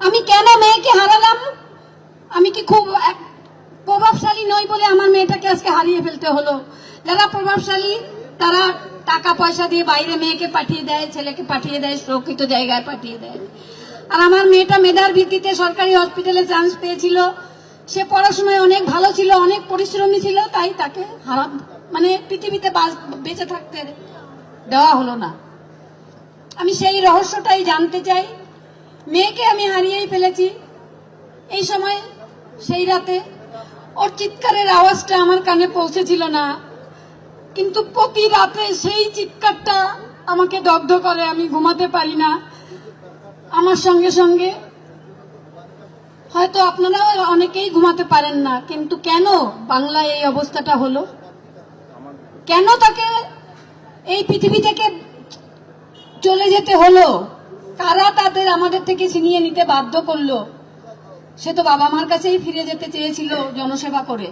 আমি কেন মেয়েকে হারালাম? আমি কি খুব প্রভাবশালী নই বলে আমার মেয়েটাকে আজকে হারিয়ে ফেলতে হলো? যারা প্রভাবশালী তারা টাকা পয়সা দিয়ে বাইরে মেয়েকে পাঠিয়ে দেয়, ছেলেকে পাঠিয়ে দেয়, সুরক্ষিত জায়গায় পাঠিয়ে দেয়। আর আমার মেয়েটা মেধার ভিত্তিতে সরকারি হসপিটালে চান্স পেয়েছিল। সে পড়াশোনায় অনেক ভালো ছিল, অনেক পরিশ্রমী ছিল, তাই তাকে পৃথিবীতে বেঁচে থাকতে দেওয়া হলো না। আমি সেই রহস্যটাই জানতে চাই। মেয়েকে আমি হারিয়েই ফেলেছি। এই সময় সেই রাতে ওর চিৎকারের আওয়াজটা আমার কানে পৌঁছেছিল না, কিন্তু প্রতি রাতে সেই চিৎকারটা আমাকে দগ্ধ করে। আমি ঘুমাতে পারি না। আমার সঙ্গে সঙ্গে হয়তো আপনারা অনেকেই ঘুমাতে পারেন না, কিন্তু কেন বাংলায় এই অবস্থাটা হলো? কেন তাকে এই পৃথিবী থেকে চলে যেতে হলো? কারা তাদের আমাদের থেকে ছিনিয়ে নিতে বাধ্য করলো? সে তো বাবা মার কাছেই ফিরে যেতে চেয়েছিল জনসেবা করে।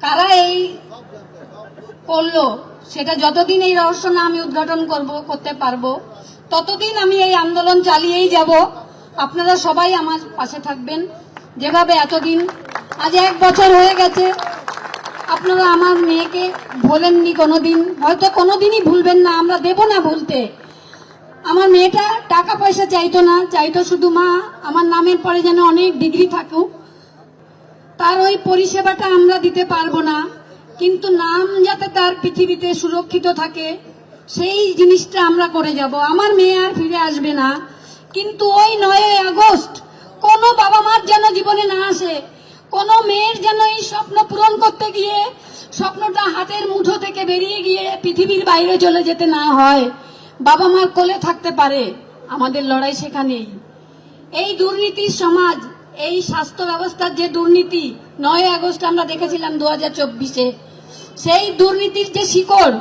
কারা এই করলো সেটা যতদিন এই রহস্য না আমি উদ্ঘাটন করতে পারবো, ততদিন আমি এই আন্দোলন চালিয়েই যাব। আপনারা সবাই আমার পাশে থাকবেন, যেভাবে এতদিন, আজ 1 বছর হয়ে গেছে, আপনারা আমার মেয়েকে ভোলেননি কোনোদিন, হয়তো কোনোদিনই ভুলবেন না, আমরা দেব না ভুলতে। আমার মেয়েটা টাকা পয়সা চাইতো না, চাইতো শুধু মা আমার নামের পরে যেন অনেক ডিগ্রি থাকুক। তার ওই পরিষেবাটা আমরা দিতে পারবো না, কিন্তু নাম যাতে তার পৃথিবীতে সুরক্ষিত থাকে সেই জিনিসটা আমরা করে যাব। আমার মেয়ে আর ফিরে আসবে না, কিন্তু ওই 9 আগস্ট কোনো বাবা মার যেন জীবনে না আসে, কোনো মেয়ের যেন এই স্বপ্ন পূরণ করতে গিয়ে স্বপ্নটা হাতের মুঠো থেকে বেরিয়ে গিয়ে পৃথিবীর বাইরে চলে যেতে না হয়, বাবা মার কোলে থাকতে পারে। আমাদের লড়াই সেখানেই। এই দুর্নীতির সমাজ, এই স্বাস্থ্য ব্যবস্থার যে দুর্নীতি 9 আগস্ট আমরা দেখেছিলাম 2024-এ, সেই দুর্নীতির যে শিকড়,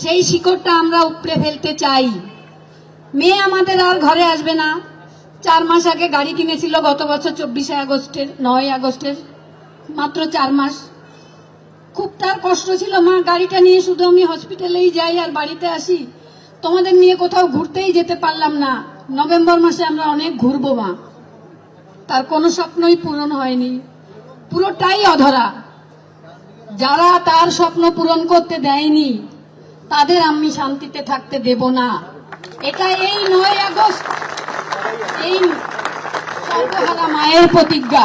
সেই শিকড়টা আমরা উপড়ে ফেলতে চাই। মেয়ে আমাদের আর ঘরে আসবে না। 4 মাস আগে গাড়ি কিনেছিল, গত বছর 9 আগস্টের, মাত্র 4 মাস। খুব তার কষ্ট ছিল, মা গাড়িটা নিয়ে শুধু আমি হসপিটালেই যাই আর বাড়িতে আসি, তোমাদের নিয়ে কোথাও ঘুরতেই যেতে পারলাম না। নভেম্বর মাসে আমরা অনেক ঘুরবো মা। তার কোনো স্বপ্নই পূরণ হয়নি, পুরোটাই অধরা। যারা তার স্বপ্ন পূরণ করতে দেয়নি তাদের আমি শান্তিতে থাকতে দেব না। এটা এই 9 আগস্ট এই সর্বহারা মায়ের প্রতিজ্ঞা।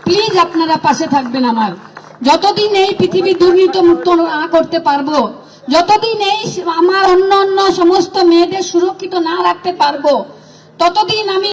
প্লিজ আপনারা পাশে থাকবেন আমার। যতদিন এই পৃথিবী দুর্নীতি মুক্ত না করতে পারবো, যতদিন এই আমার অন্য সমস্ত মেয়েদের সুরক্ষিত না রাখতে পারবো, ততদিন আমি